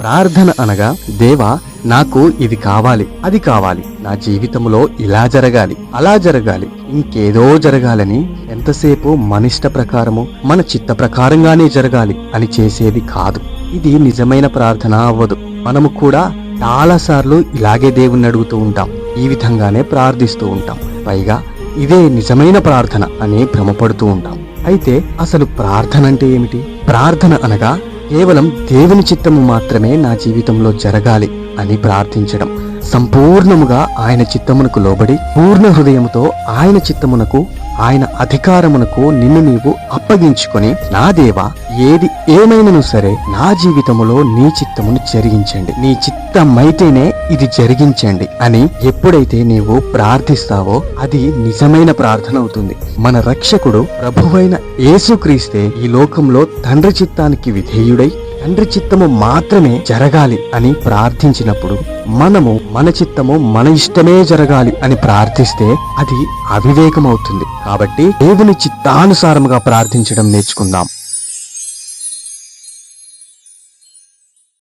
ప్రార్థన అనగా దేవా నాకు ఇది కావాలి, అది కావాలి, నా జీవితంలో ఇలా జరగాలి, అలా జరగాలి, ఇంకేదో జరగాలని ఎంతసేపు మన ఇష్ట ప్రకారము మన చిత్త ప్రకారంగానే జరగాలి అని చేసేది కాదు. ఇది నిజమైన ప్రార్థన అవ్వదు. మనము కూడా చాలా సార్లు ఇలాగే దేవుణ్ణి అడుగుతూ ఉంటాం, ఈ విధంగానే ప్రార్థిస్తూ ఉంటాం. పైగా ఇదే నిజమైన ప్రార్థన అని భ్రమపడుతూ ఉంటాం. అయితే అసలు ప్రార్థన అంటే ఏమిటి? ప్రార్థన అనగా కేవలం దేవుని చిత్తము మాత్రమే నా జీవితంలో జరగాలి అని ప్రార్థించడం. సంపూర్ణముగా ఆయన చిత్తమునకు లోబడి పూర్ణ హృదయముతో ఆయన చిత్తమునకు, ఆయన అధికారమునకు నిన్ను నీవు అప్పగించుకొని, నా దేవా ఏది ఏమైనను సరే నా జీవితములో నీ చిత్తమును జరిగించండి, నీ చిత్తమైతేనే ఇది జరిగించండి అని ఎప్పుడైతే నీవు ప్రార్థిస్తావో అది నిజమైన ప్రార్థన అవుతుంది. మన రక్షకుడు ప్రభువైన యేసుక్రీస్తే ఈ లోకంలో తండ్రి చిత్తానికి విధేయుడై తండ్రి చిత్తము మాత్రమే జరగాలి అని ప్రార్థించినప్పుడు మనము మన చిత్తము మన ఇష్టమే జరగాలి అని ప్రార్థిస్తే అది అవివేకం అవుతుంది. కాబట్టి దేవుని చిత్తానుసారముగా ప్రార్థించడం నేర్చుకుందాం.